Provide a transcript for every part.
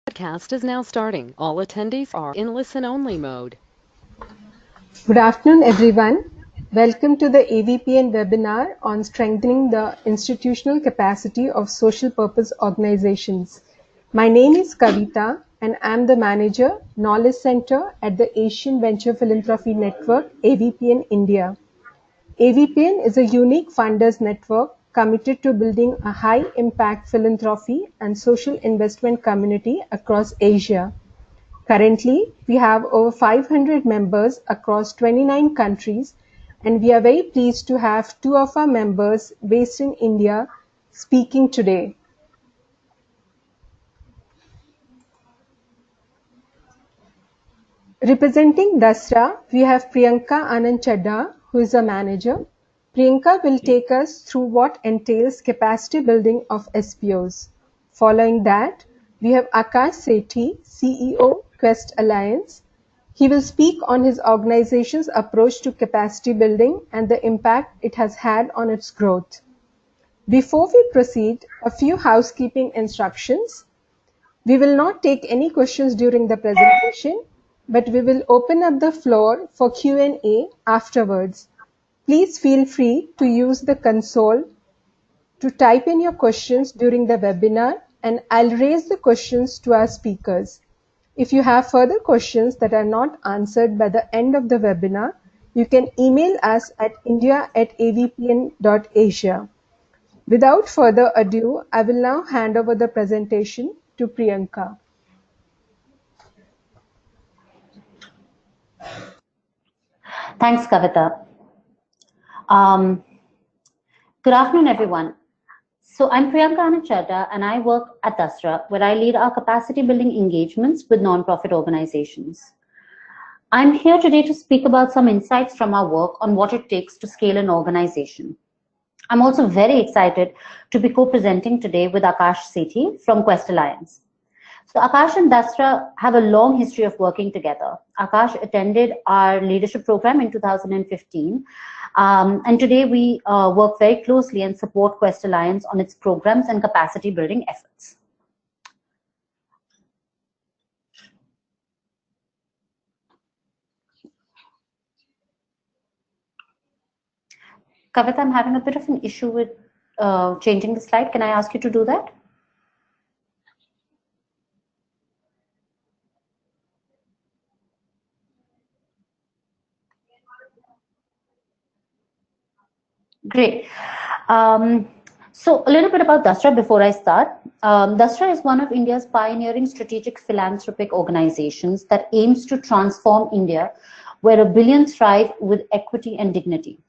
Podcast is now starting. All attendees are in listen-only mode. Good afternoon, everyone. Welcome to the AVPN webinar on strengthening the institutional capacity of social purpose organizations. My name is Kavita and I'm the manager, Knowledge Center at the Asian Venture Philanthropy Network, AVPN India. AVPN is a unique funders network committed to building a high-impact philanthropy and social investment community across Asia. Currently, we have over 500 members across 29 countries, and we are very pleased to have two of our members based in India speaking today. Representing Dasra, we have Priyanka Anand Chadha, who is a manager. Priyanka will take us through what entails capacity building of SPOs. Following that, we have Akash Sethi, CEO, Quest Alliance. He will speak on his organization's approach to capacity building and the impact it has had on its growth. Before we proceed, a few housekeeping instructions. We will not take any questions during the presentation, but we will open up the floor for Q&A afterwards. Please feel free to use the console to type in your questions during the webinar, and I'll raise the questions to our speakers. If you have further questions that are not answered by the end of the webinar, you can email us at india@avpn.asia. Without further ado, I will now hand over the presentation to Priyanka. Thanks, Kavita. Good afternoon, everyone. So I'm Priyanka Anachada, and I work at Dasra, where I lead our capacity building engagements with nonprofit organizations. I'm here today to speak about some insights from our work on what it takes to scale an organization. I'm also very excited to be co-presenting today with Akash Sethi from Quest Alliance. So Akash and Dasra have a long history of working together. Akash attended our leadership program in 2015. And today we work very closely and support Quest Alliance on its programs and capacity building efforts. Kavita, I'm having a bit of an issue with changing the slide. Can I ask you to do that? Great. So a little bit about Dasra before I start. Dasra is one of India's pioneering strategic philanthropic organizations that aims to transform India, where a billion thrive with equity and dignity.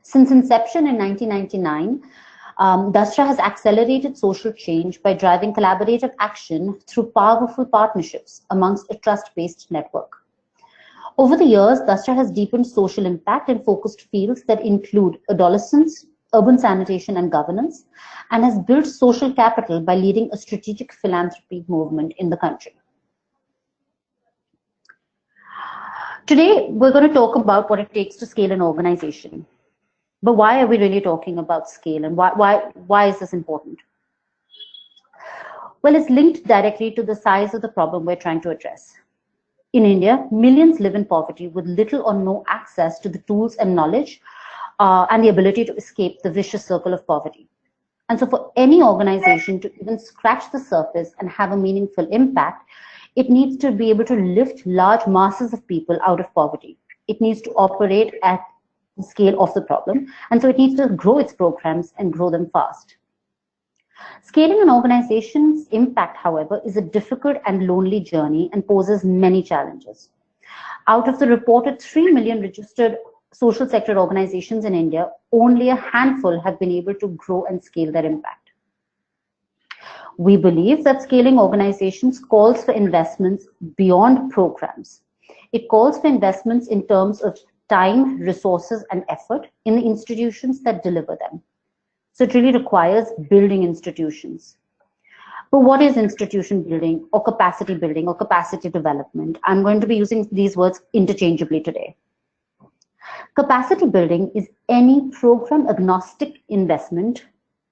Since inception in 1999, Dasra has accelerated social change by driving collaborative action through powerful partnerships amongst a trust-based network. Over the years, Dasra has deepened social impact in focused fields that include adolescence, urban sanitation and governance, and has built social capital by leading a strategic philanthropy movement in the country. Today, we're going to talk about what it takes to scale an organization. But why are we really talking about scale, and why is this important? Well, it's linked directly to the size of the problem we're trying to address. In India, millions live in poverty with little or no access to the tools and knowledge and the ability to escape the vicious circle of poverty. And so for any organization to even scratch the surface and have a meaningful impact, it needs to be able to lift large masses of people out of poverty. It needs to operate at the scale of the problem. And so it needs to grow its programs and grow them fast. Scaling an organization's impact, however, is a difficult and lonely journey and poses many challenges. Out of the reported 3 million registered social sector organizations in India, only a handful have been able to grow and scale their impact. We believe that scaling organizations calls for investments beyond programs. It calls for investments in terms of time, resources, and effort in the institutions that deliver them. So it really requires building institutions. But what is institution building or capacity development? I'm going to be using these words interchangeably today. Capacity building is any program agnostic investment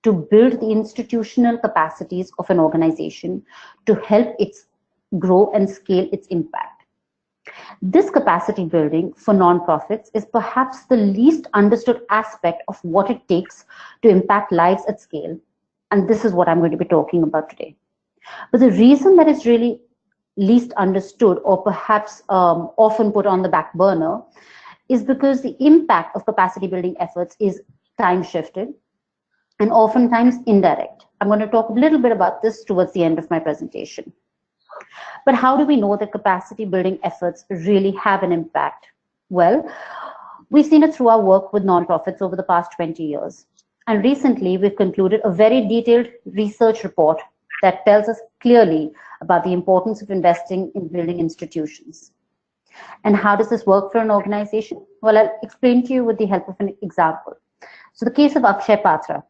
to build the institutional capacities of an organization to help it grow and scale its impact. This capacity building for nonprofits is perhaps the least understood aspect of what it takes to impact lives at scale. And this is what I'm going to be talking about today. But the reason that it's really least understood, or perhaps often put on the back burner, is because the impact of capacity building efforts is time shifted and oftentimes indirect. I'm going to talk a little bit about this towards the end of my presentation. But how do we know that capacity building efforts really have an impact? Well, we've seen it through our work with nonprofits over the past 20 years. And recently, we've concluded a very detailed research report that tells us clearly about the importance of investing in building institutions. And how does this work for an organization? Well, I'll explain to you with the help of an example. So the case of Akshay Patra.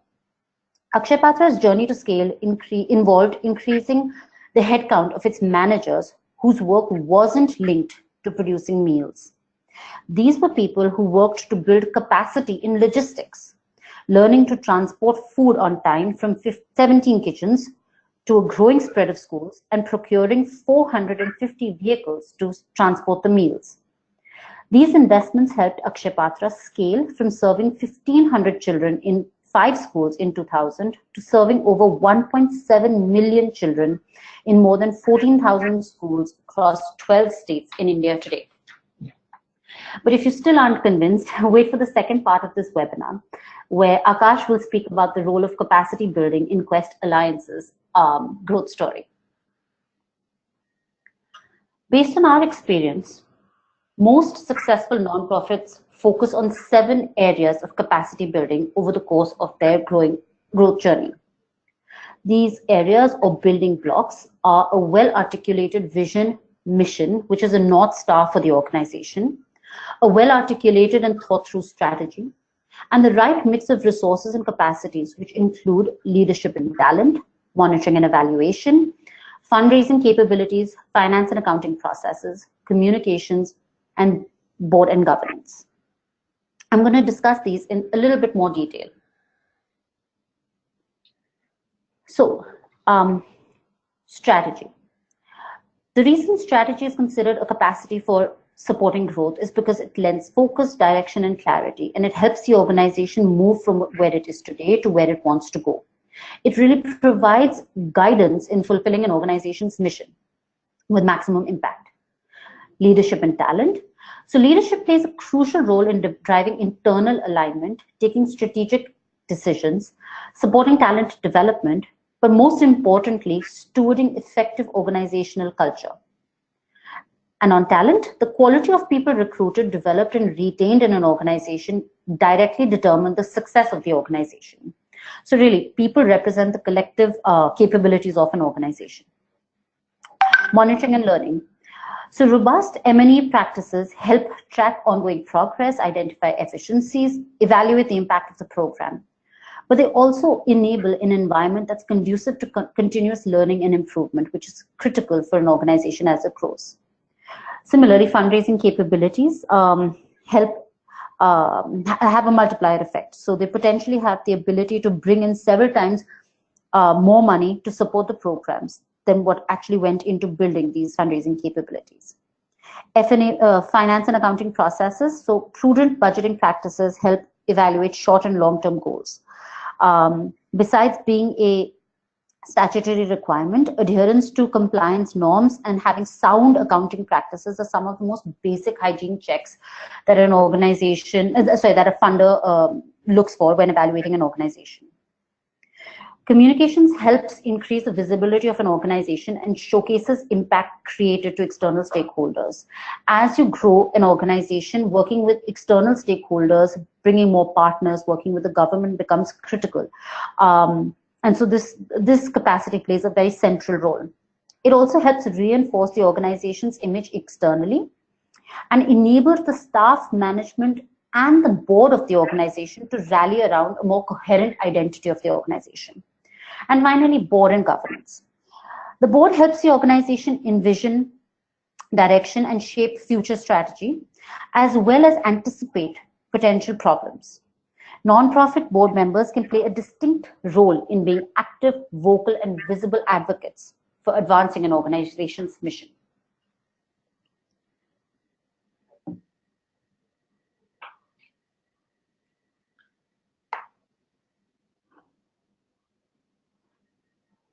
Akshay Patra's journey to scale involved increasing the headcount of its managers whose work wasn't linked to producing meals. These were people who worked to build capacity in logistics, learning to transport food on time from 17 kitchens to a growing spread of schools, and procuring 450 vehicles to transport the meals. These investments helped Akshay Patra scale from serving 1,500 children in 5 schools in 2000 to serving over 1.7 million children in more than 14,000 schools across 12 states in India today. But if you still aren't convinced, wait for the second part of this webinar, where Akash will speak about the role of capacity building in Quest Alliance's growth story. Based on our experience, most successful nonprofits focus on 7 areas of capacity building over the course of their growth journey. These areas or building blocks are a well-articulated vision, mission, which is a North Star for the organization, a well-articulated and thought-through strategy, and the right mix of resources and capacities, which include leadership and talent, monitoring and evaluation, fundraising capabilities, finance and accounting processes, communications, and board and governance. I'm going to discuss these in a little bit more detail. So, strategy. The reason strategy is considered a capacity for supporting growth is because it lends focus, direction, and clarity, and it helps the organization move from where it is today to where it wants to go. It really provides guidance in fulfilling an organization's mission with maximum impact. Leadership and talent. So leadership plays a crucial role in driving internal alignment, taking strategic decisions, supporting talent development, but most importantly, stewarding effective organizational culture. And on talent, the quality of people recruited, developed, and retained in an organization directly determine the success of the organization. So really, people represent the collective capabilities of an organization. Monitoring and learning. So robust M&E practices help track ongoing progress, identify efficiencies, evaluate the impact of the program. But they also enable an environment that's conducive to continuous learning and improvement, which is critical for an organization as it grows. Similarly, fundraising capabilities help have a multiplier effect. So they potentially have the ability to bring in several times more money to support the programs than what actually went into building these fundraising capabilities. Finance and accounting processes. So prudent budgeting practices help evaluate short and long-term goals. Besides being a statutory requirement, adherence to compliance norms and having sound accounting practices are some of the most basic hygiene checks that an organization, that a funder looks for when evaluating an organization. Communications helps increase the visibility of an organization and showcases impact created to external stakeholders. As you grow an organization, working with external stakeholders, bringing more partners, working with the government becomes critical. And so this capacity plays a very central role. It also helps reinforce the organization's image externally and enables the staff, management, and the board of the organization to rally around a more coherent identity of the organization. And finally, board and governance. The board helps the organization envision direction and shape future strategy, as well as anticipate potential problems. Non-profit board members can play a distinct role in being active, vocal, and visible advocates for advancing an organization's mission.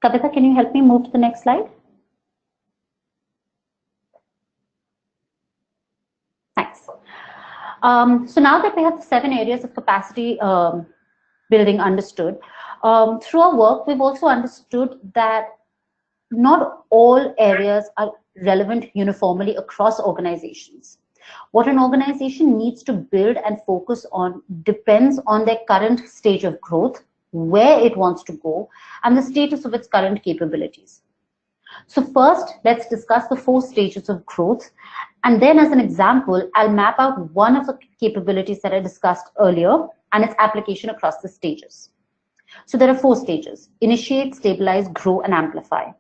Kavita, can you help me move to the next slide? Thanks. So now that we have the 7 areas of capacity building understood, through our work, we've also understood that not all areas are relevant uniformly across organizations. What an organization needs to build and focus on depends on their current stage of growth, where it wants to go, and the status of its current capabilities. So first, let's discuss the 4 stages of growth. And then as an example, I'll map out one of the capabilities that I discussed earlier and its application across the stages. So there are 4 stages: initiate, stabilize, grow, and amplify.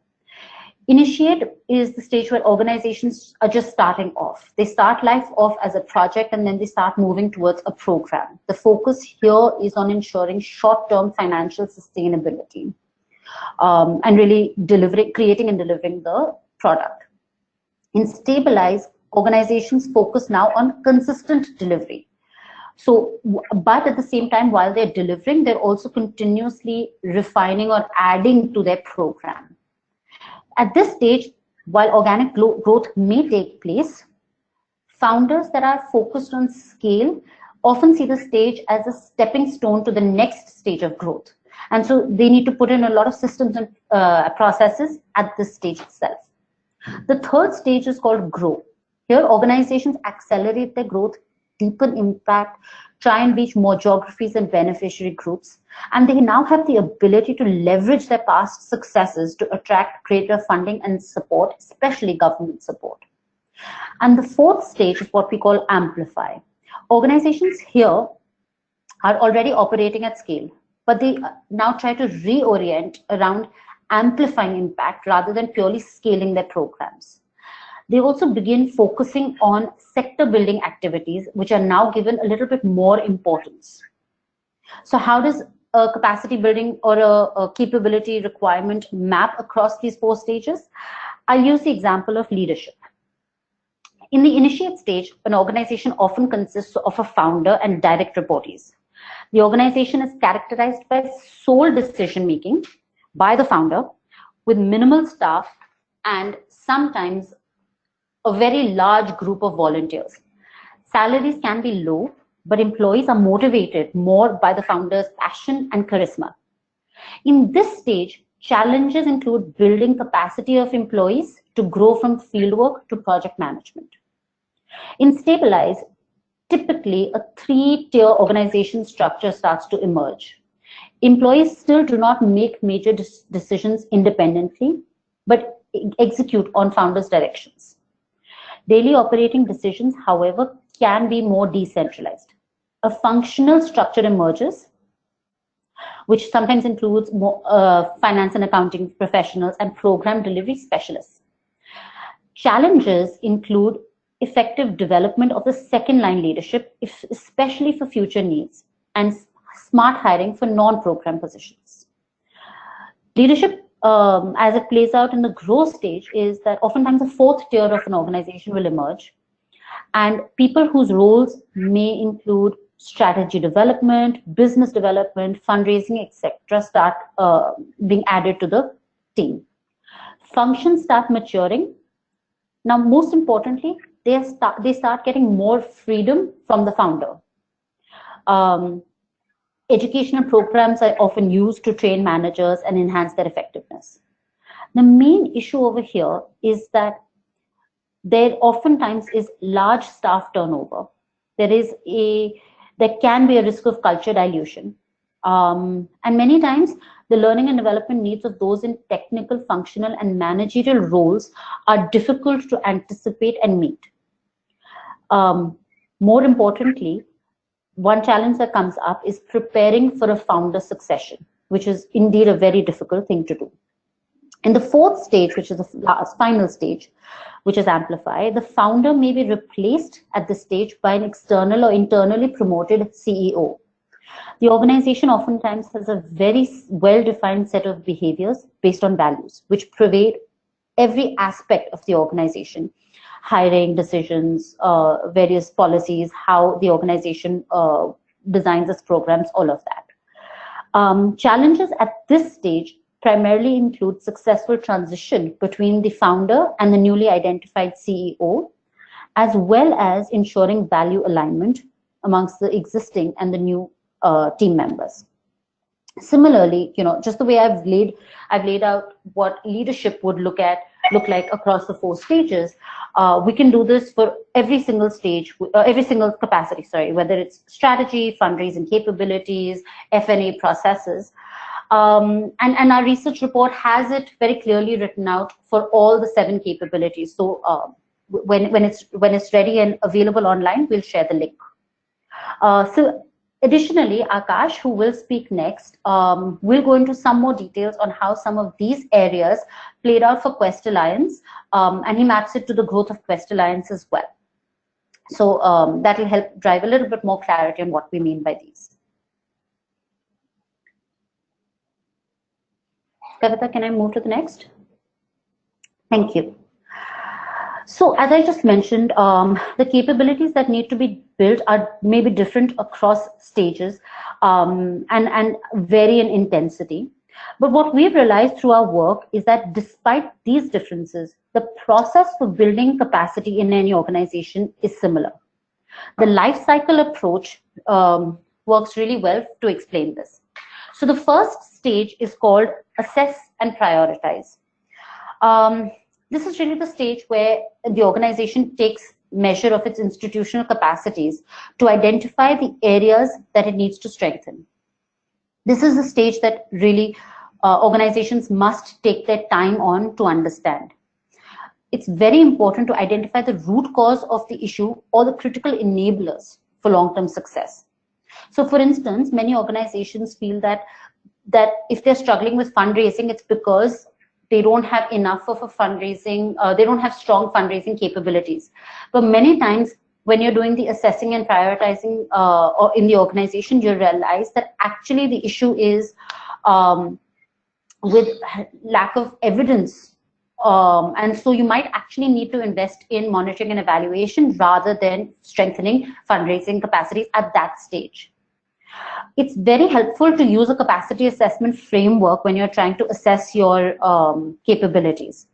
Initiate is the stage where organizations are just starting off. They start life off as a project and then they start moving towards a program. The focus here is on ensuring short-term financial sustainability and really creating and delivering the product. In stabilize, organizations focus now on consistent delivery. So, but at the same time, while they're delivering, they're also continuously refining or adding to their program. At this stage, while organic growth may take place, founders that are focused on scale often see the stage as a stepping stone to the next stage of growth. And so they need to put in a lot of systems and processes at this stage itself. The third stage is called grow. Here, organizations accelerate their growth, deepen impact, try and reach more geographies and beneficiary groups, and they now have the ability to leverage their past successes to attract greater funding and support, especially government support. And the fourth stage is what we call amplify. Organizations here are already operating at scale, but they now try to reorient around amplifying impact rather than purely scaling their programs. They also begin focusing on sector building activities, which are now given a little bit more importance. So how does a capacity building or a capability requirement map across these 4 stages? I'll use the example of leadership. In the initiate stage, an organization often consists of a founder and direct reportees. The organization is characterized by sole decision making by the founder with minimal staff and sometimes a very large group of volunteers. Salaries can be low, but employees are motivated more by the founder's passion and charisma. In this stage, challenges include building capacity of employees to grow from fieldwork to project management. In stabilize, typically a 3-tier organization structure starts to emerge. Employees still do not make major decisions independently, but execute on founders' directions. Daily operating decisions, however, can be more decentralized. A functional structure emerges, which sometimes includes more finance and accounting professionals and program delivery specialists. Challenges include effective development of the second-line leadership, especially for future needs, and smart hiring for non-program positions. Leadership as it plays out in the growth stage is that oftentimes a 4th tier of an organization will emerge, and people whose roles may include strategy development, business development, fundraising, etc. start being added to the team. Functions start maturing. Now, most importantly, they start getting more freedom from the founder. Educational programs are often used to train managers and enhance their effectiveness. The main issue over here is that there oftentimes is large staff turnover. There can be a risk of culture dilution. And many times the learning and development needs of those in technical, functional, and managerial roles are difficult to anticipate and meet. More importantly, one challenge that comes up is preparing for a founder succession, which is indeed a very difficult thing to do. In the 4th stage, which is the final stage, which is amplify, the founder may be replaced at this stage by an external or internally promoted CEO. The organization oftentimes has a very well-defined set of behaviors based on values, which pervade every aspect of the organization: hiring decisions, various policies, how the organization designs its programs, all of that. Challenges at this stage primarily include successful transition between the founder and the newly identified CEO, as well as ensuring value alignment amongst the existing and the new team members. Similarly, just the way I've laid out what leadership would look like across the 4 stages. We can do this for every single stage, every single capacity, sorry, whether it's strategy, fundraising capabilities, F&A processes. And our research report has it very clearly written out for all the 7 capabilities. So when it's ready and available online, we'll share the link. So additionally, Akash, who will speak next, will go into some more details on how some of these areas played out for Quest Alliance, and he maps it to the growth of Quest Alliance as well. So that will help drive a little bit more clarity on what we mean by these. Kavita, can I move to the next? Thank you. So as I just mentioned, the capabilities that need to be built are maybe different across stages and vary in intensity. But what we've realized through our work is that despite these differences, the process for building capacity in any organization is similar. The life cycle approach works really well to explain this. So the first stage is called assess and prioritize. This is really the stage where the organization takes measure of its institutional capacities to identify the areas that it needs to strengthen. This is the stage that really organizations must take their time on to understand. It's very important to identify the root cause of the issue or the critical enablers for long-term success. So for instance, many organizations feel that if they're struggling with fundraising, it's because they don't have enough of a fundraising, they don't have strong fundraising capabilities. But many times when you're doing the assessing and prioritizing or in the organization, you realize that actually the issue is with lack of evidence. And so you might actually need to invest in monitoring and evaluation rather than strengthening fundraising capacities at that stage. It's very helpful to use a capacity assessment framework when you're trying to assess your capabilities.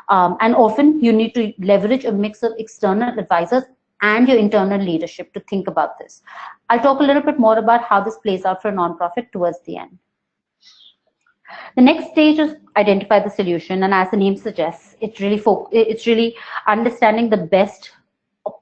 And often you need to leverage a mix of external advisors and your internal leadership to think about this. I'll talk a little bit more about how this plays out for a nonprofit towards the end. The next stage is identify the solution, and as the name suggests, it's really understanding the best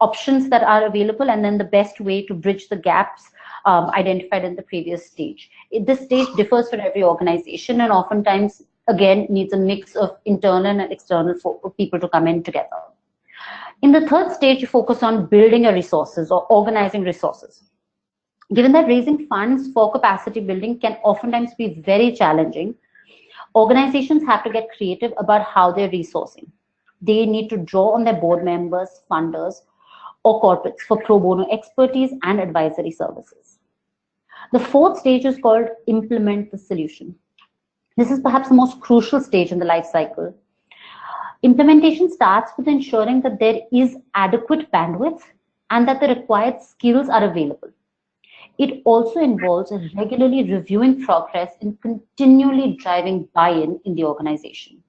options that are available and then the best way to bridge the gaps identified in the previous stage. This stage differs for every organization and oftentimes, again, needs a mix of internal and external people to come in together. In the third stage, you focus on building your resources or organizing resources. Given that raising funds for capacity building can oftentimes be very challenging, organizations have to get creative about how they're resourcing. They need to draw on their board members, funders, or corporates for pro bono expertise and advisory services. The fourth stage is called implement the solution. This is perhaps the most crucial stage in the life cycle. Implementation starts with ensuring that there is adequate bandwidth and that the required skills are available. It also involves regularly reviewing progress and continually driving buy-in in the organization.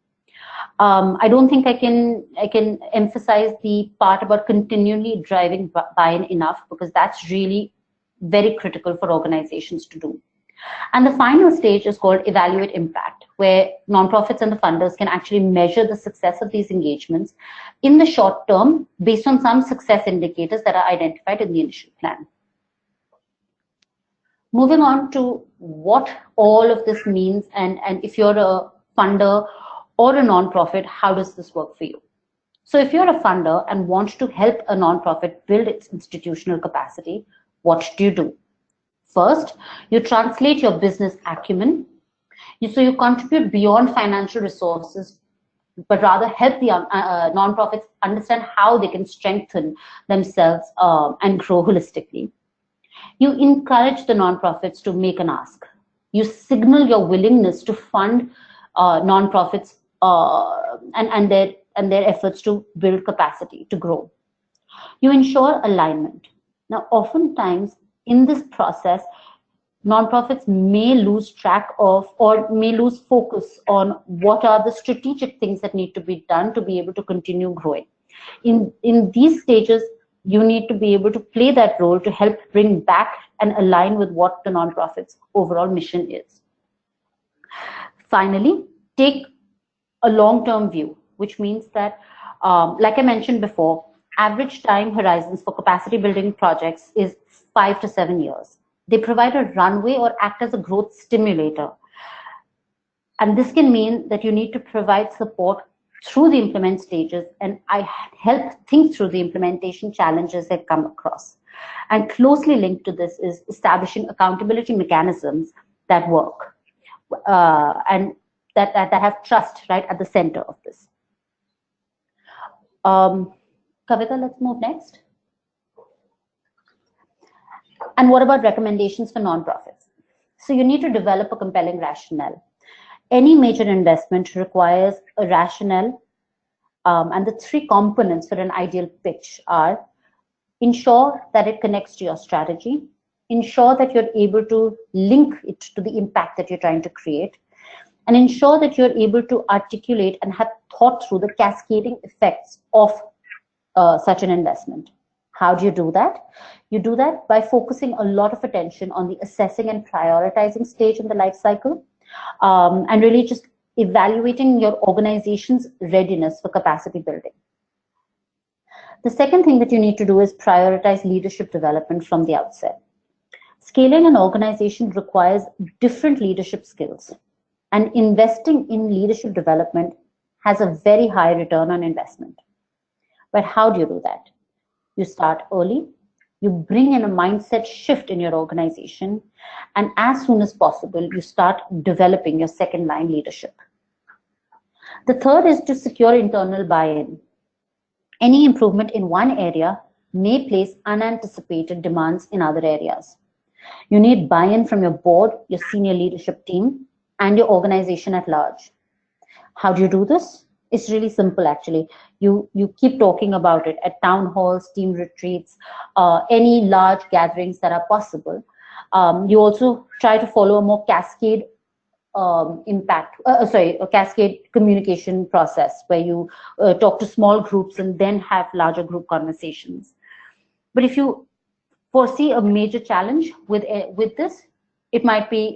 I don't think I can emphasize the part about continually driving buy-in enough, because that's really very critical for organizations to do. And the final stage is called evaluate impact, where nonprofits and the funders can actually measure the success of these engagements in the short term based on some success indicators that are identified in the initial plan. Moving on to what all of this means, and if you're a funder or a nonprofit, how does this work for you? So if you're a funder and want to help a nonprofit build its institutional capacity, what do you do? First, you translate your business acumen. So you contribute beyond financial resources, but rather help the nonprofits understand how they can strengthen themselves and grow holistically. You encourage the nonprofits to make an ask. You signal your willingness to fund nonprofits and their efforts to build capacity, to grow. You ensure alignment. Now, oftentimes in this process, nonprofits may lose track of or may lose focus on what are the strategic things that need to be done to be able to continue growing. In these stages, you need to be able to play that role to help bring back and align with what the nonprofit's overall mission is. Finally, take a long-term view, which means that, like I mentioned before, average time horizons for capacity building projects is 5 to 7 years. They provide a runway or act as a growth stimulator. And this can mean that you need to provide support through the implement stages, and I help think through the implementation challenges that come across. And closely linked to this is establishing accountability mechanisms that work and that have trust right at the center of this. Kavita, let's move next. And what about recommendations for nonprofits? So you need to develop a compelling rationale. Any major investment requires a rationale, and the 3 components for an ideal pitch are: ensure that it connects to your strategy, ensure that you're able to link it to the impact that you're trying to create, and ensure that you're able to articulate and have thought through the cascading effects of such an investment. How do you do that? You do that by focusing a lot of attention on the assessing and prioritizing stage in the life cycle, and really just evaluating your organization's readiness for capacity building. The second thing that you need to do is prioritize leadership development from the outset. Scaling an organization requires different leadership skills, and investing in leadership development has a very high return on investment. But how do you do that? You start early, you bring in a mindset shift in your organization, and as soon as possible, you start developing your second line leadership. The third is to secure internal buy-in. Any improvement in one area may place unanticipated demands in other areas. You need buy-in from your board, your senior leadership team, and your organization at large. How do you do this? It's really simple, actually. You keep talking about it at town halls, team retreats, any large gatherings that are possible. You also try to follow a more cascade a cascade communication process where you talk to small groups and then have larger group conversations. But if you foresee a major challenge with this, it might be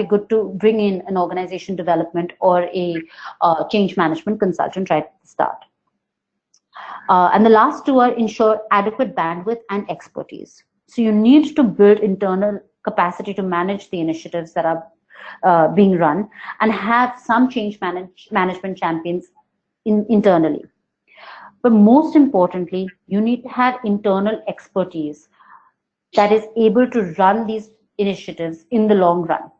good to bring in an organization development or a change management consultant right at the start. And the last 2 are ensure adequate bandwidth and expertise. So you need to build internal capacity to manage the initiatives that are being run and have some change management champions internally. But most importantly, you need to have internal expertise that is able to run these initiatives in the long run.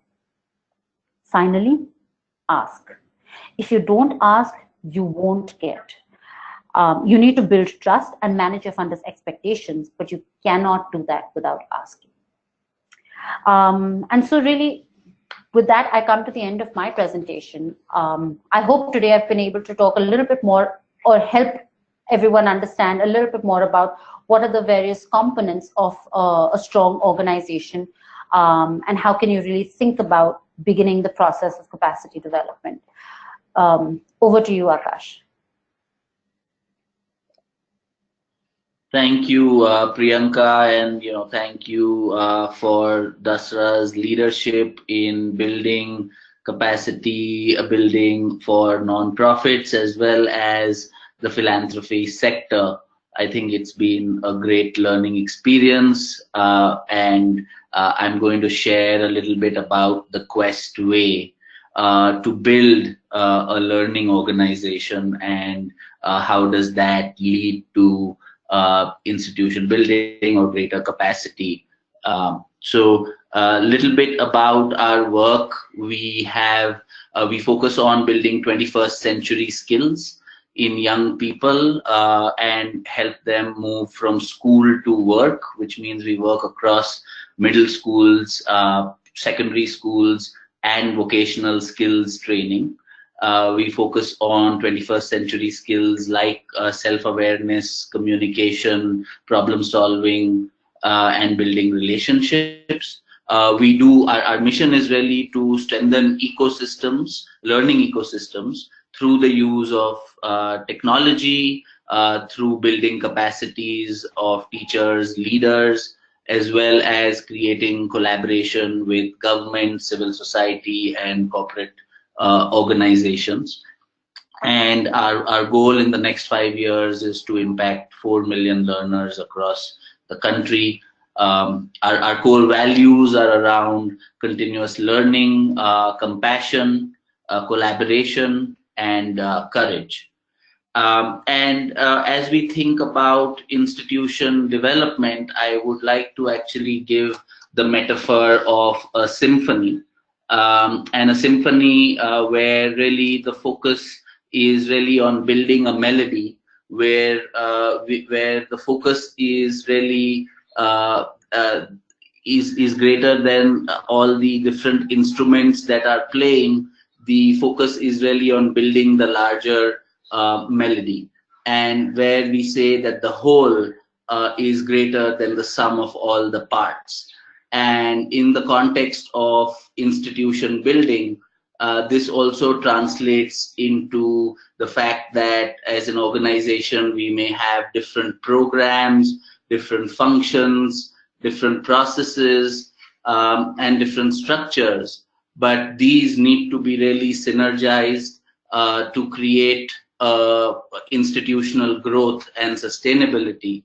Finally, ask. If you don't ask, you won't get. You need to build trust and manage your funders' expectations, but you cannot do that without asking. And so really, with that, I come to the end of my presentation. I hope today I've been able to talk a little bit more or help everyone understand a little bit more about what are the various components of a strong organization, and how can you really think about beginning the process of capacity development. Over to you, Akash. Thank you, Priyanka, and thank you for Dasra's leadership in building capacity building for nonprofits as well as the philanthropy sector. I think it's been a great learning experience, and I'm going to share a little bit about the Quest way to build a learning organization, and how does that lead to institution building or greater capacity. So a little bit about our work. We focus on building 21st century skills. in young people and help them move from school to work, which means we work across middle schools, secondary schools, and vocational skills training. We focus on 21st century skills like self-awareness, communication, problem solving, and building relationships. Our mission is really to strengthen ecosystems, learning ecosystems, through the use of technology, through building capacities of teachers, leaders, as well as creating collaboration with government, civil society, and corporate organizations. And our goal in the next 5 years is to impact 4 million learners across the country. Our core values are around continuous learning, compassion, collaboration, and courage. And as we think about institution development, I would like to actually give the metaphor of a symphony. And a symphony where really the focus is really on building a melody, where the focus is really is greater than all the different instruments that are playing. The focus is really on building the larger melody, and where we say that the whole is greater than the sum of all the parts. And in the context of institution building, this also translates into the fact that as an organization, we may have different programs, different functions, different processes, and different structures. But these need to be really synergized to create institutional growth and sustainability.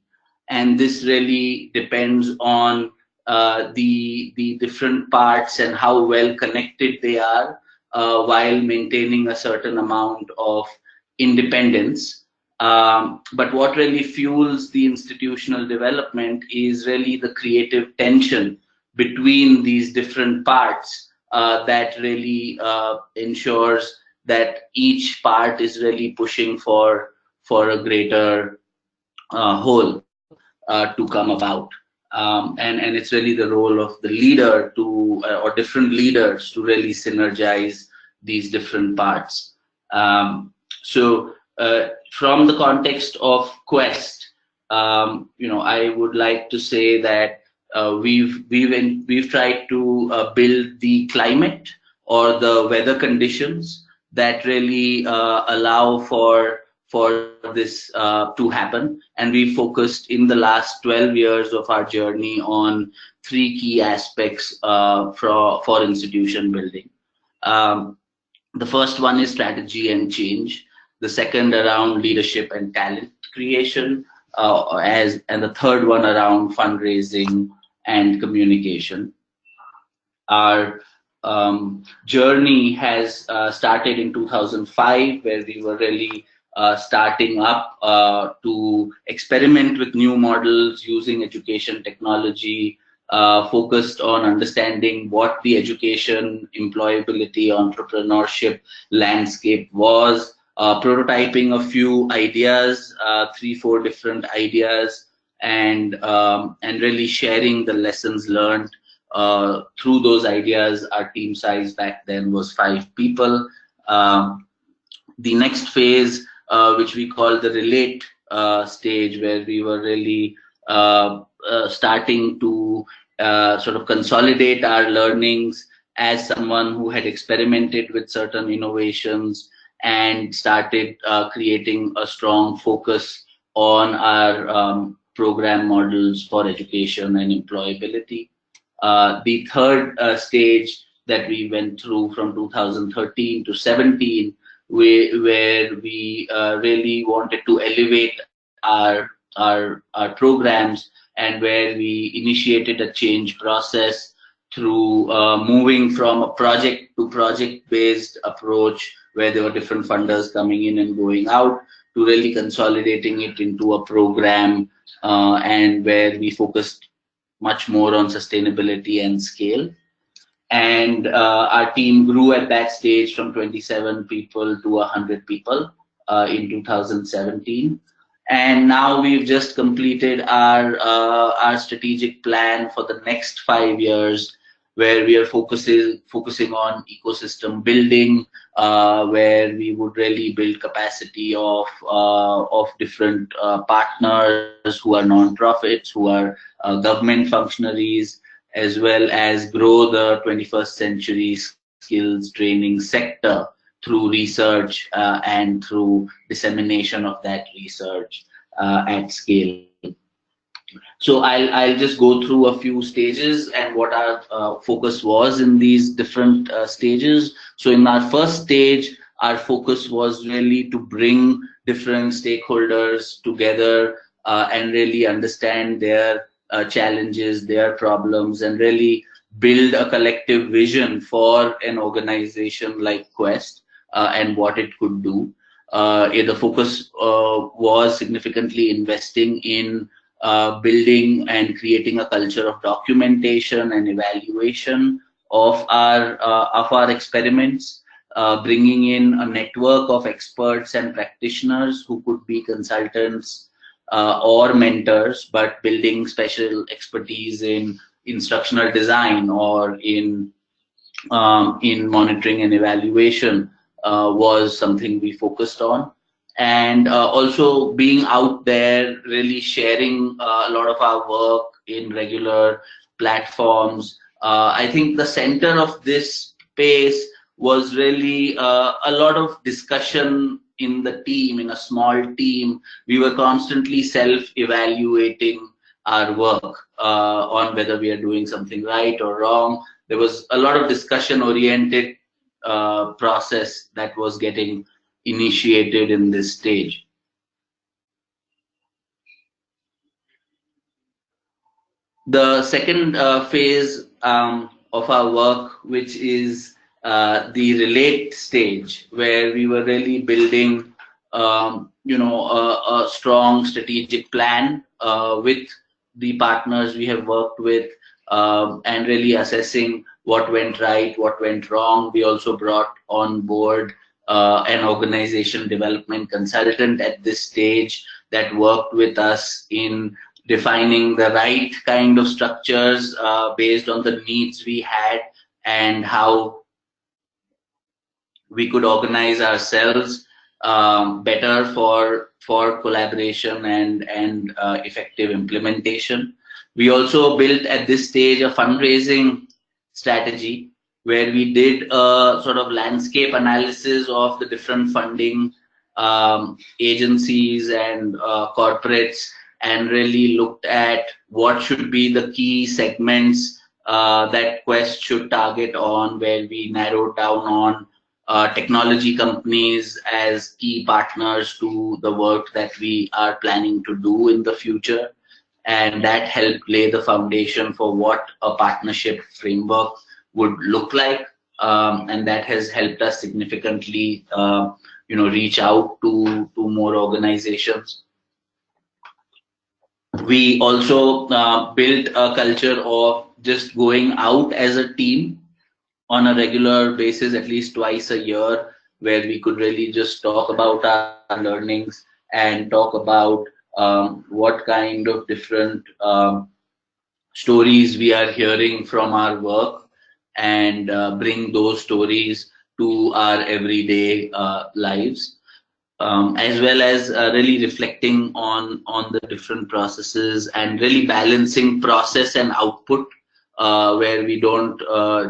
And this really depends on the different parts and how well connected they are, while maintaining a certain amount of independence. But what really fuels the institutional development is really the creative tension between these different parts that really ensures that each part is really pushing for a greater whole to come about. And it's really the role of the leader to, or different leaders to really synergize these different parts. So from the context of Quest, I would like to say that we've tried to build the climate or the weather conditions that really allow for this to happen. And we focused in the last 12 years of our journey on 3 key aspects for institution building. The first one is strategy and change. The second around leadership and talent creation, and the third one around fundraising and communication. Our journey has started in 2005, where we were really starting up to experiment with new models using education technology, focused on understanding what the education, employability, entrepreneurship landscape was, prototyping a few ideas, 3-4 different ideas, and really sharing the lessons learned through those ideas. Our team size back then was 5 people. The next phase, which we call the relate stage, where we were really starting to sort of consolidate our learnings as someone who had experimented with certain innovations and started creating a strong focus on our program models for education and employability. The third stage that we went through from 2013 to 17, where we really wanted to elevate our programs, and where we initiated a change process through moving from a project to project based approach, where there were different funders coming in and going out, to really consolidating it into a program, and where we focused much more on sustainability and scale. And our team grew at that stage from 27 people to 100 people. in 2017. And now we've just completed our strategic plan for the next 5 years, where we are focusing on ecosystem building, where we would really build capacity of different partners who are non-profits, who are government functionaries, as well as grow the 21st century skills training sector through research and through dissemination of that research at scale. So I'll just go through a few stages and what our focus was in these different stages. So in our first stage, our focus was really to bring different stakeholders together and really understand their challenges, their problems, and really build a collective vision for an organization like Quest and what it could do. The focus was significantly investing in building and creating a culture of documentation and evaluation of our experiments, bringing in a network of experts and practitioners who could be consultants or mentors, but building special expertise in instructional design or in monitoring and evaluation was something we focused on. And also being out there, really sharing a lot of our work in regular platforms. I think the center of this space was really a lot of discussion in the team, in a small team. We were constantly self-evaluating our work on whether we are doing something right or wrong. There was a lot of discussion-oriented process that was getting initiated in this stage. The second phase of our work, which is the relate stage, where we were really building, a strong strategic plan with the partners we have worked with, and really assessing what went right, what went wrong. We also brought on board an organization development consultant at this stage that worked with us in defining the right kind of structures based on the needs we had and how we could organize ourselves better for collaboration and effective implementation. We also built at this stage a fundraising strategy where we did a sort of landscape analysis of the different funding agencies and corporates, and really looked at what should be the key segments that Quest should target on, where we narrowed down on technology companies as key partners to the work that we are planning to do in the future. And that helped lay the foundation for what a partnership framework would look like. And that has helped us significantly, reach out to more organizations. We also built a culture of just going out as a team on a regular basis, at least twice a year, where we could really just talk about our learnings and talk about what kind of different stories we are hearing from our work, and bring those stories to our everyday lives. As well as really reflecting on the different processes and really balancing process and output, where we don't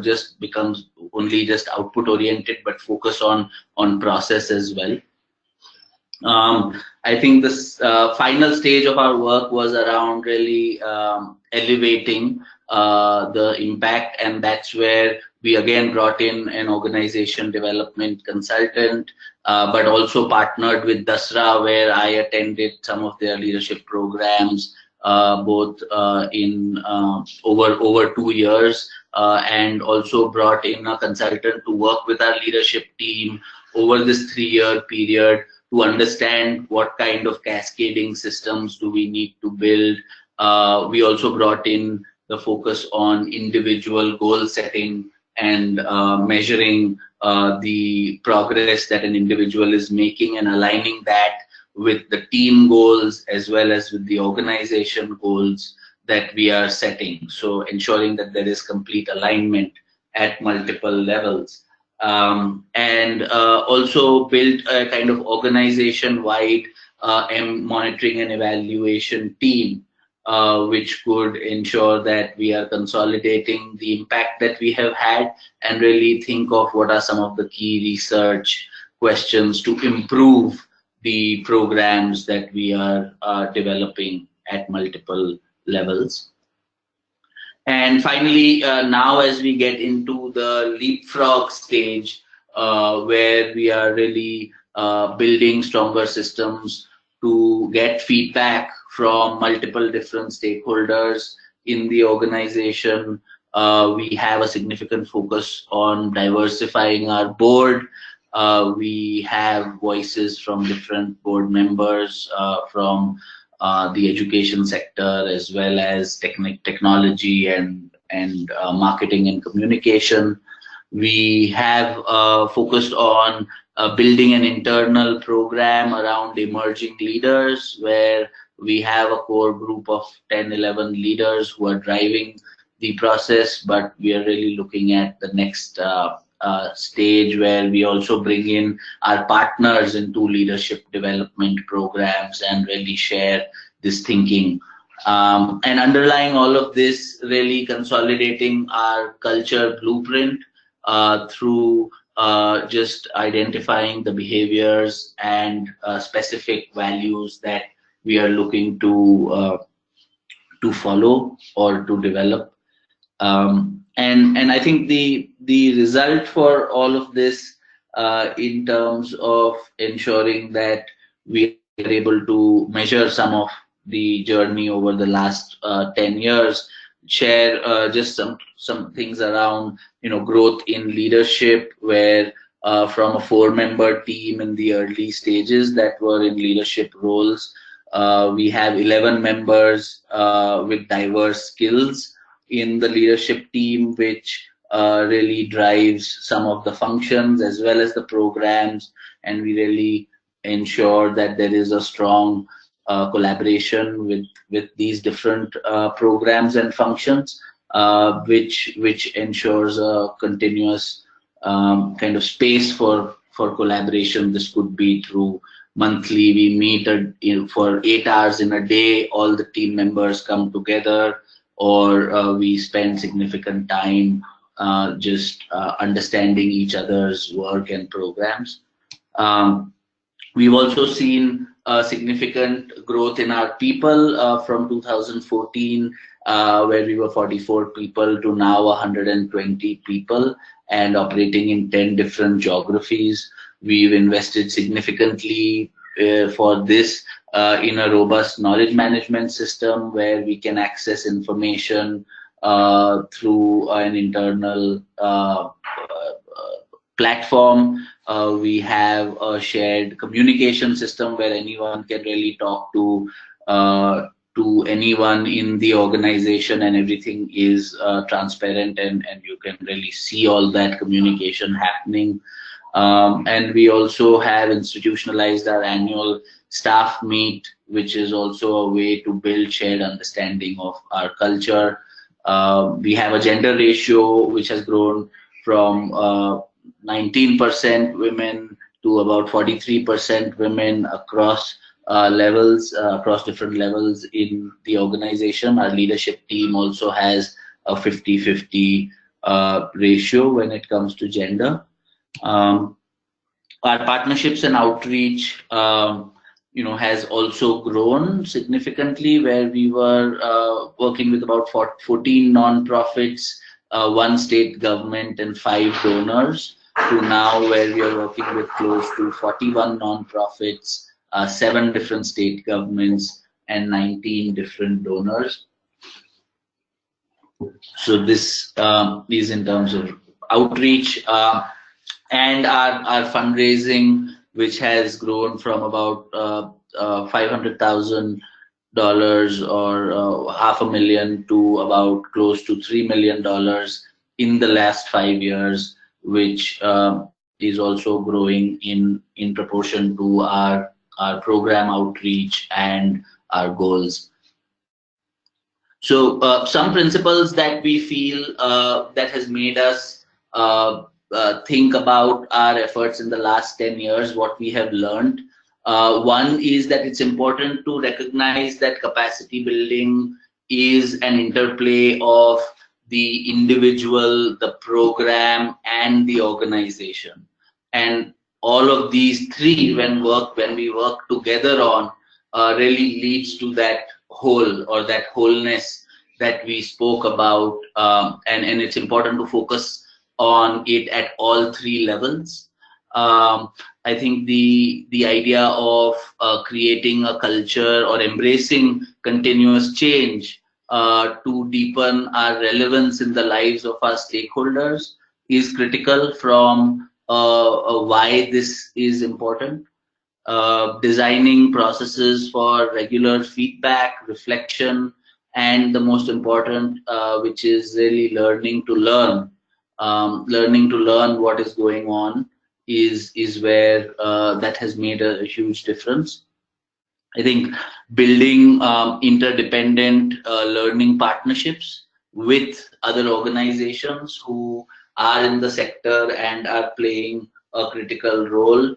just become only just output oriented, but focus on process as well. I think this final stage of our work was around really elevating the impact, and that's where we again brought in an organization development consultant, but also partnered with Dasra, where I attended some of their leadership programs, both in over 2 years, and also brought in a consultant to work with our leadership team over this 3-year period to understand what kind of cascading systems do we need to build. We also brought in the focus on individual goal setting and measuring the progress that an individual is making and aligning that with the team goals as well as with the organization goals that we are setting. So ensuring that there is complete alignment at multiple levels. And also build a kind of organization-wide monitoring and evaluation team, which could ensure that we are consolidating the impact that we have had and really think of what are some of the key research questions to improve the programs that we are developing at multiple levels. And finally, now as we get into the leapfrog stage, where we are really building stronger systems to get feedback from multiple different stakeholders in the organization, we have a significant focus on diversifying our board. We have voices from different board members from the education sector, as well as technology and marketing and communication. We have focused on building an internal program around emerging leaders, where we have a core group of 10, 11 leaders who are driving the process, but we are really looking at the next stage where we also bring in our partners into leadership development programs and really share this thinking. And underlying all of this, really consolidating our culture blueprint through just identifying the behaviors and specific values that we are looking to follow or to develop. And I think the result for all of this, in terms of ensuring that we are able to measure some of the journey over the last 10 years, share just some things around growth in leadership, where from a 4-member team in the early stages that were in leadership roles, we have 11 members with diverse skills in the leadership team, which really drives some of the functions as well as the programs, and we really ensure that there is a strong collaboration with these different programs and functions, which ensures a continuous kind of space for collaboration. This could be through monthly, we meet for 8 hours in a day, all the team members come together, or we spend significant time just understanding each other's work and programs. We've also seen significant growth in our people from 2014, where we were 44 people, to now 120 people and operating in 10 different geographies. We've invested significantly for this in a robust knowledge management system, where we can access information through an internal platform. We have a shared communication system where anyone can really talk to anyone in the organization, and everything is transparent, and you can really see all that communication happening. And we also have institutionalized our annual staff meet, which is also a way to build shared understanding of our culture. We have a gender ratio which has grown from 19% women to about 43% women across levels, across different levels in the organization. Our leadership team also has a 50-50 ratio when it comes to gender. Our partnerships and outreach has also grown significantly, where we were working with about 14 non-profits, 1 state government and 5 donors, to now where we are working with close to 41 non-profits, 7 different state governments and 19 different donors. So this is in terms of outreach, and our fundraising, which has grown from about $500,000 or $500,000 to about close to $3 million in the last 5 years, which is also growing in proportion to our program outreach and our goals. So some principles that we feel that has made us think about our efforts in the last 10 years, what we have learned. One is that it's important to recognize that capacity building is an interplay of the individual, the program, and the organization. And all of these three, when we work together on, really leads to that whole or that wholeness that we spoke about, and it's important to focus on it at all three levels. I think the idea of creating a culture or embracing continuous change to deepen our relevance in the lives of our stakeholders is critical from why this is important. Designing processes for regular feedback, reflection, and the most important, which is really learning to learn. Learning to learn what is going on is where that has made a huge difference. I think building interdependent learning partnerships with other organizations who are in the sector and are playing a critical role,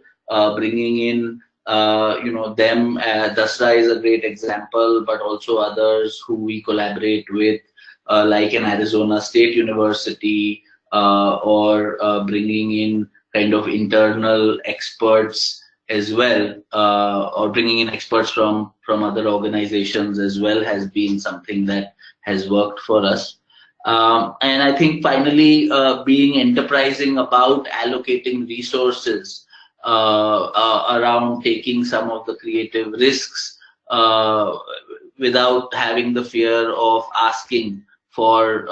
bringing in them. Dasra is a great example, but also others who we collaborate with, like an Arizona State University, or bringing in kind of internal experts as well, or bringing in experts from other organizations as well, has been something that has worked for us. And I think finally, being enterprising about allocating resources around taking some of the creative risks without having the fear of asking for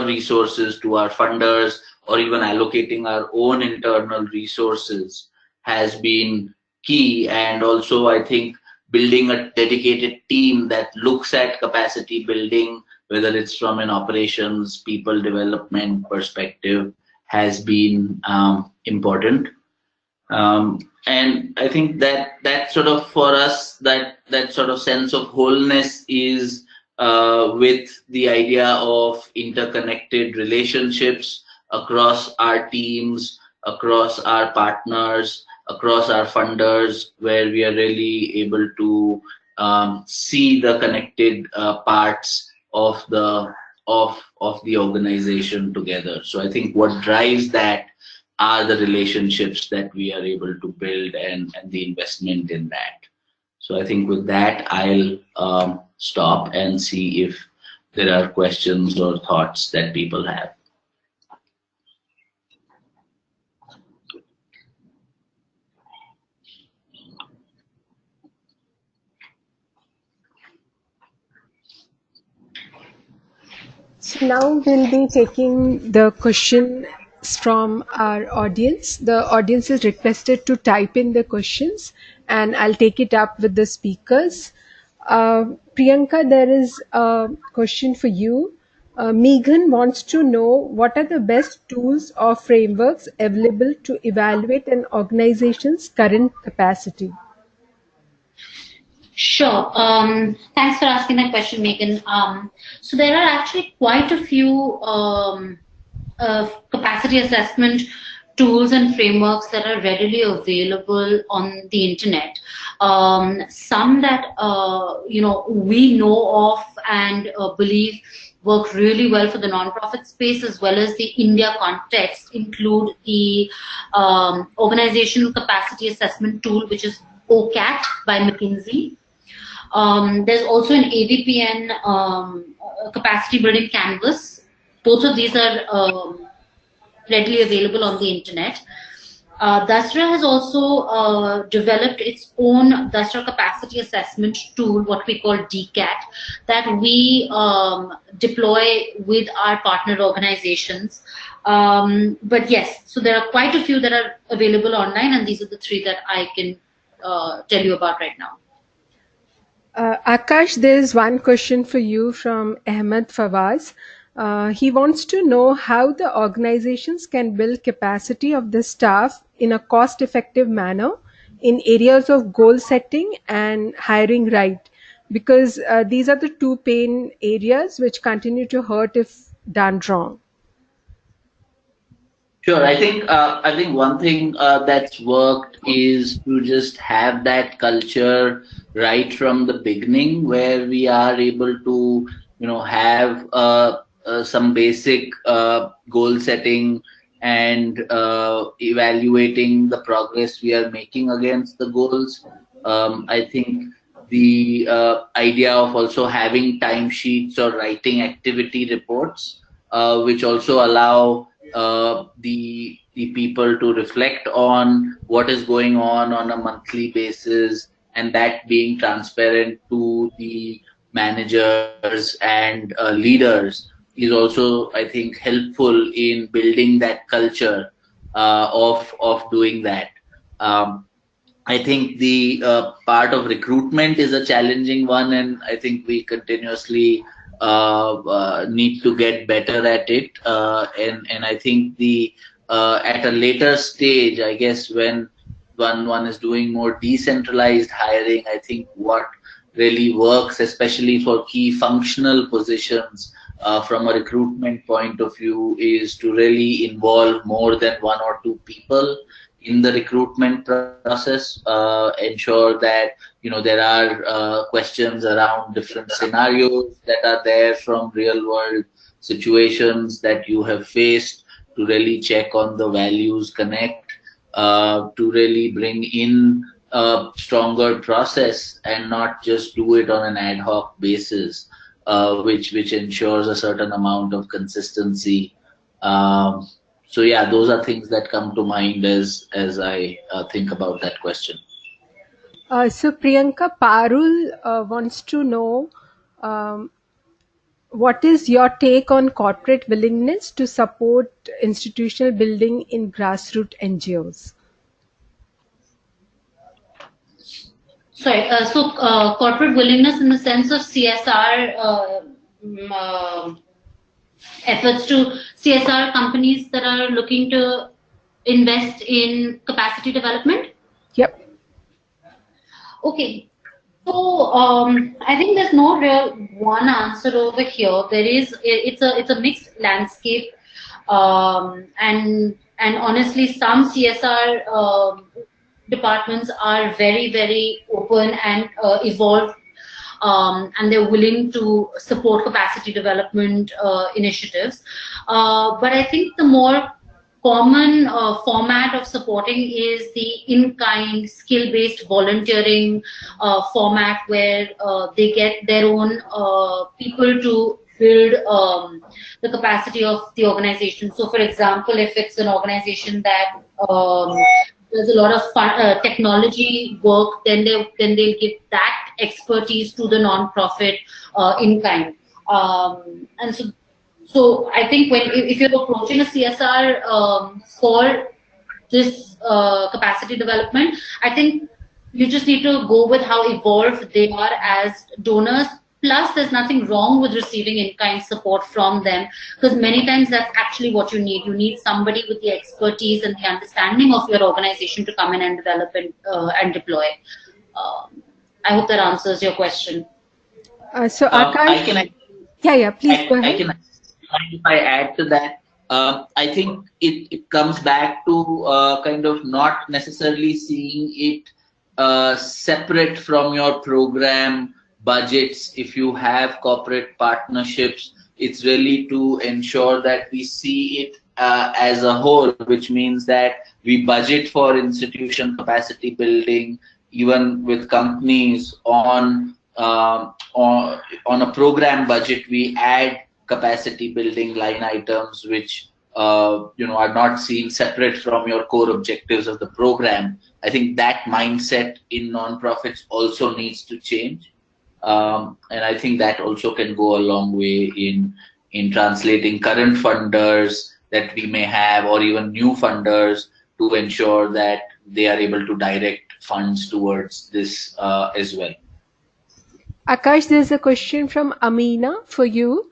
resources to our funders, or even allocating our own internal resources has been key. And also, I think building a dedicated team that looks at capacity building, whether it's from an operations, people development perspective, has been important. And I think that sort of, for us, that sort of sense of wholeness is with the idea of interconnected relationships across our teams, across our partners, across our funders, where we are really able to see the connected parts of the organization together. So I think what drives that are the relationships that we are able to build, and the investment in that. So I think with that, I'll stop and see if there are questions or thoughts that people have. So now we'll be taking the questions from our audience. The audience is requested to type in the questions, and I'll take it up with the speakers. Priyanka, there is a question for you. Megan wants to know what are the best tools or frameworks available to evaluate an organization's current capacity? Sure. Thanks for asking that question, Megan. So there are actually quite a few capacity assessment tools and frameworks that are readily available on the internet. Some that we know of and believe work really well for the nonprofit space as well as the India context include the Organizational Capacity Assessment Tool, which is OCAT by McKinsey. There's also an AVPN capacity building canvas. Both of these are readily available on the internet. Dasra has also developed its own Dasra capacity assessment tool, what we call DCAT, that we deploy with our partner organizations. But yes, so there are quite a few that are available online, and these are the three that I can tell you about right now. Akash, there's one question for you from Ahmed Fawaz. He wants to know how the organizations can build capacity of the staff in a cost effective manner in areas of goal setting and hiring right, because these are the two pain areas which continue to hurt if done wrong. Sure. I think one thing that's worked is to just have that culture right from the beginning, where we are able to, have some basic goal setting and evaluating the progress we are making against the goals. I think the idea of also having timesheets or writing activity reports, which also allow the people to reflect on what is going on a monthly basis, and that being transparent to the managers and leaders is also, I think, helpful in building that culture of doing that. Um, I think the part of recruitment is a challenging one, and I think we continuously need to get better at it. And I think the at a later stage, I guess when one is doing more decentralized hiring, I think what really works, especially for key functional positions, from a recruitment point of view, is to really involve more than one or two people in the recruitment process. Ensure that there are questions around different scenarios that are there from real world situations that you have faced, to really check on the values connect, to really bring in a stronger process and not just do it on an ad hoc basis, which ensures a certain amount of consistency. So yeah, those are things that come to mind as I think about that question. So Priyanka, Parul wants to know, um, what is your take on corporate willingness to support institutional building in grassroots NGOs? Sorry, corporate willingness in the sense of CSR efforts to CSR companies that are looking to invest in capacity development. Yep. Okay. So I think there's no real one answer over here. It's a mixed landscape, and honestly, some CSR departments are very open and evolved, and they're willing to support capacity development initiatives. But I think the more common format of supporting is the in-kind, skill-based volunteering format, where they get their own people to build the capacity of the organization. So, for example, if it's an organization that there's a lot of technology work, then they'll give that expertise to the non-profit in kind. And so I think if you're approaching a CSR for this capacity development, I think you just need to go with how evolved they are as donors. Plus, there's nothing wrong with receiving in-kind support from them, because many times that's actually what you need. You need somebody with the expertise and the understanding of your organization to come in and develop and deploy. I hope that answers your question. So Akash, please go ahead. If I add to that, I think it comes back to kind of not necessarily seeing it separate from your program budgets. If you have corporate partnerships, it's really to ensure that we see it as a whole, which means that we budget for institution capacity building, even with companies on a program budget. We add capacity building line items which are not seen separate from your core objectives of the program. I think that mindset in nonprofits also needs to change, and I think that also can go a long way in translating current funders that we may have, or even new funders, to ensure that they are able to direct funds towards this as well. Akash, there's a question from Amina for you.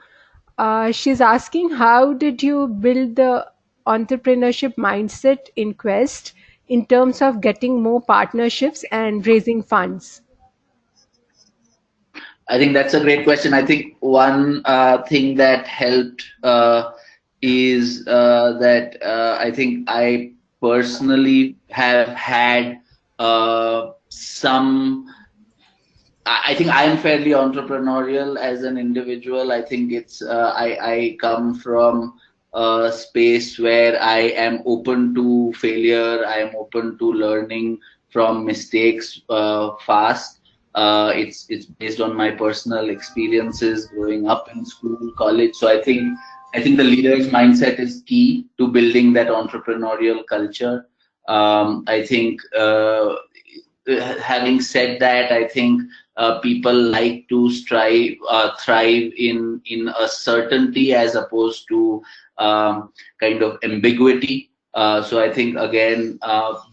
She's asking, how did you build the entrepreneurship mindset in Quest in terms of getting more partnerships and raising funds? I think that's a great question. I think one thing that helped is that I think I personally have had some. I think I am fairly entrepreneurial as an individual. I think it's I come from a space where I am open to failure. I am open to learning from mistakes fast. It's based on my personal experiences growing up in school, college. So I think the leader's mindset is key to building that entrepreneurial culture. I think having said that, I think people like to thrive in a certainty as opposed to kind of ambiguity. So I think again,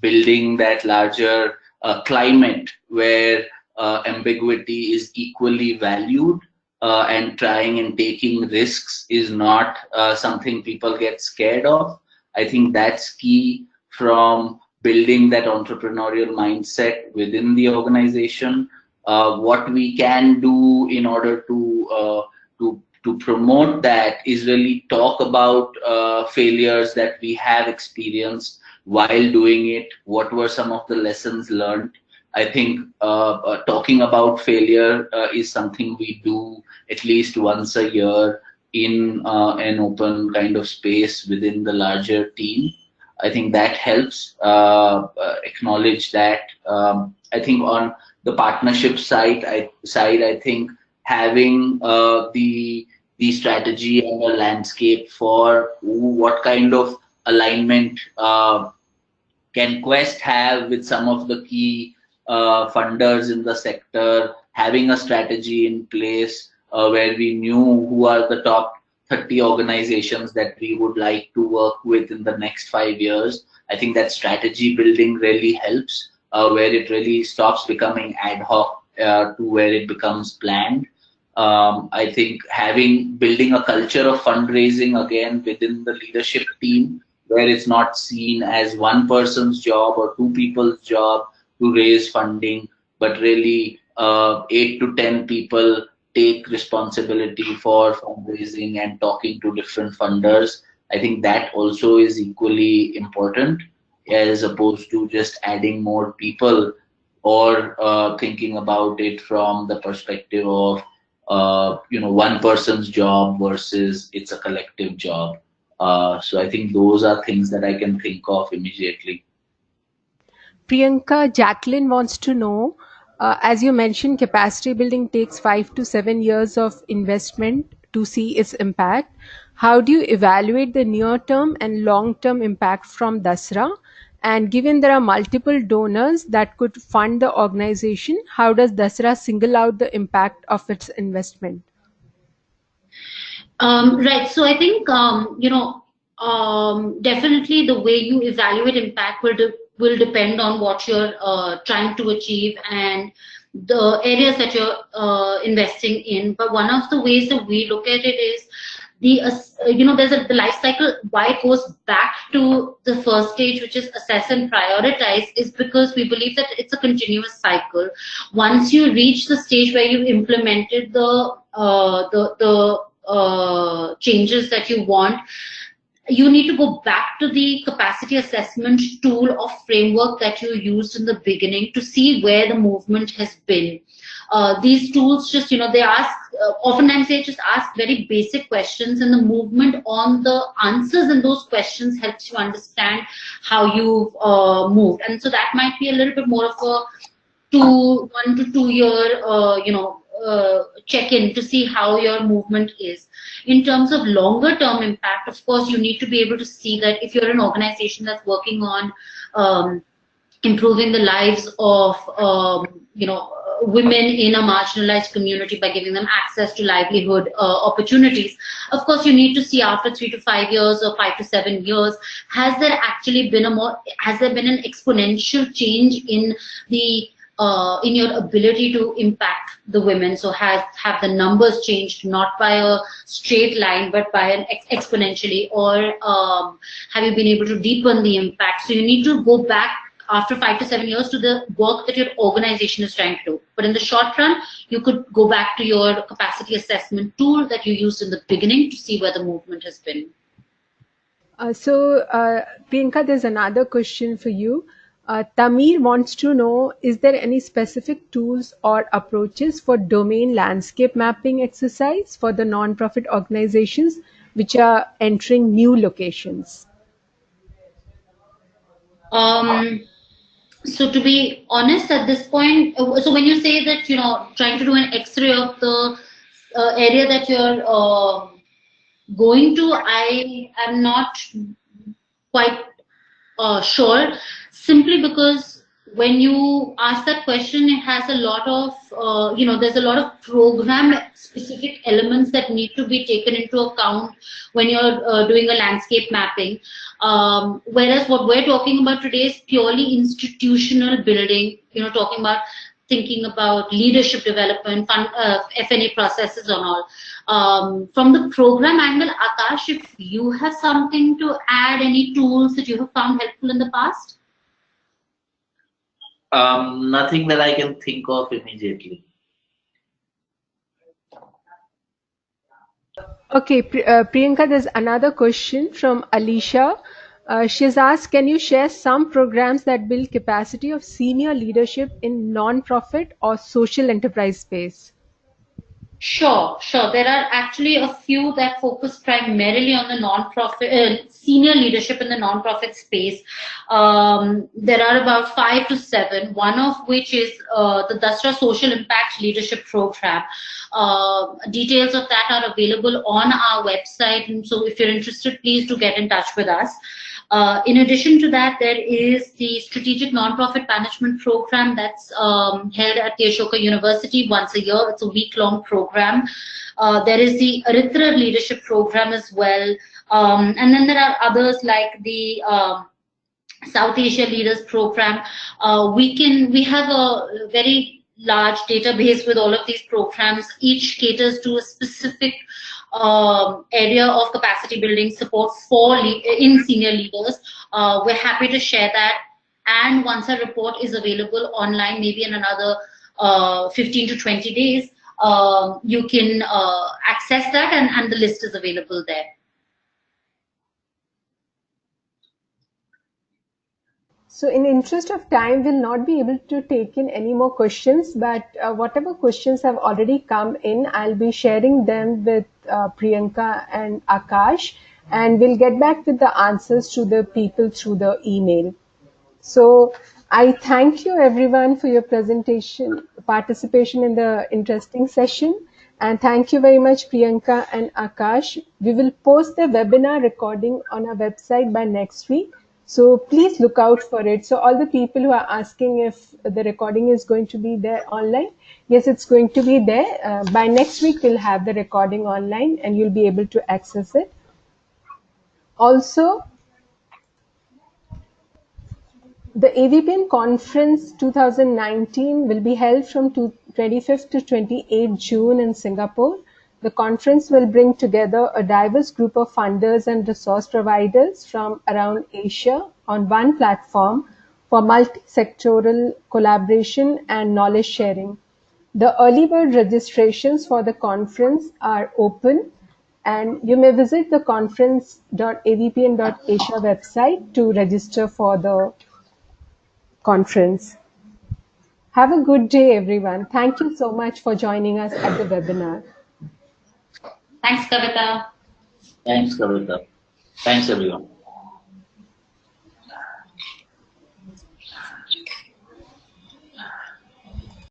building that larger climate where ambiguity is equally valued, and trying and taking risks is not something people get scared of. I think that's key from building that entrepreneurial mindset within the organization. What we can do in order to promote that is really talk about failures that we have experienced while doing it. What were some of the lessons learned? I think talking about failure is something we do at least once a year in an open kind of space within the larger team. I think that helps acknowledge that. I think on the partnership side, I think having the strategy and the landscape for what kind of alignment can Quest have with some of the key funders in the sector, having a strategy in place where we knew who are the top 30 organizations that we would like to work with in the next 5 years. I think that strategy building really helps, where it really stops becoming ad hoc to where it becomes planned. I think building a culture of fundraising again within the leadership team, where it's not seen as one person's job or two people's job to raise funding, but really 8 to 10 people take responsibility for fundraising and talking to different funders. I think that also is equally important, as opposed to just adding more people or thinking about it from the perspective of one person's job versus it's a collective job. So I think those are things that I can think of immediately. Priyanka, Jacqueline wants to know, as you mentioned, capacity building takes 5 to 7 years of investment to see its impact. How do you evaluate the near-term and long-term impact from Dasra? And given there are multiple donors that could fund the organization, how does Dasra single out the impact of its investment? Right. So I think definitely the way you evaluate impact will depend on what you're trying to achieve and the areas that you're investing in. But one of the ways that we look at it is the life cycle. Why it goes back to the first stage, which is assess and prioritize, is because we believe that it's a continuous cycle. Once you reach the stage where you implemented the changes that you want, you need to go back to the capacity assessment tool or framework that you used in the beginning to see where the movement has been. These tools just, they ask, oftentimes they just ask very basic questions, and the movement on the answers in those questions helps you understand how you've moved. And so that might be a little bit more of a 1 to 2 year, check-in to see how your movement is. In terms of longer term impact, of course, you need to be able to see that if you're an organization that's working on improving the lives of women in a marginalized community by giving them access to livelihood opportunities, of course you need to see after 3 to 5 years or 5 to 7 years, has there been an exponential change in the in your ability to impact the women. So have the numbers changed not by a straight line but by an exponentially, or have you been able to deepen the impact? So you need to go back after 5 to 7 years to the work that your organization is trying to do. But in the short run, you could go back to your capacity assessment tool that you used in the beginning to see where the movement has been. Priyanka, there's another question for you. Tamir wants to know, is there any specific tools or approaches for domain landscape mapping exercise for the non-profit organizations which are entering new locations? So to be honest, at this point, so when you say that, trying to do an X-ray of the area that you're going to, I am not quite sure, simply because when you ask that question, it has a lot of, there's a lot of program specific elements that need to be taken into account when you're doing a landscape mapping. Whereas what we're talking about today is purely institutional building, thinking about leadership development, F&A processes and all. From the program angle, Akash, if you have something to add, any tools that you have found helpful in the past? Nothing that I can think of immediately. Okay, Priyanka, there's another question from Alicia. She's asked, can you share some programs that build capacity of senior leadership in non-profit or social enterprise space? Sure. There are actually a few that focus primarily on the non-profit, senior leadership in the non-profit space. There are about 5 to 7, one of which is the Dasra Social Impact Leadership Program. Details of that are available on our website, and so if you're interested, please do get in touch with us. In addition to that, there is the Strategic Nonprofit Management Program that's held at the Ashoka University once a year. It's a week-long program. There is the Aritra Leadership Program as well. And then there are others like the South Asia Leaders Program. We have a very large database with all of these programs. Each caters to a specific area of capacity building support in senior leaders. We're happy to share that, and once a report is available online, maybe in another 15 to 20 days, you can access that, and the list is available there. So in interest of time, we'll not be able to take in any more questions, but whatever questions have already come in, I'll be sharing them with Priyanka and Akash, and we'll get back with the answers to the people through the email. So I thank you everyone for your participation in the interesting session. And thank you very much, Priyanka and Akash. We will post the webinar recording on our website by next week. So please look out for it. So all the people who are asking if the recording is going to be there online, yes, it's going to be there. By next week, we'll have the recording online and you'll be able to access it. Also, the AVPN Conference 2019 will be held from 25th to 28th June in Singapore. The conference will bring together a diverse group of funders and resource providers from around Asia on one platform for multi-sectoral collaboration and knowledge sharing. The early bird registrations for the conference are open, and you may visit the conference.avpn.asia website to register for the conference. Have a good day, everyone. Thank you so much for joining us at the webinar. Thanks, Kavita. Thanks, Kavita. Thanks, everyone.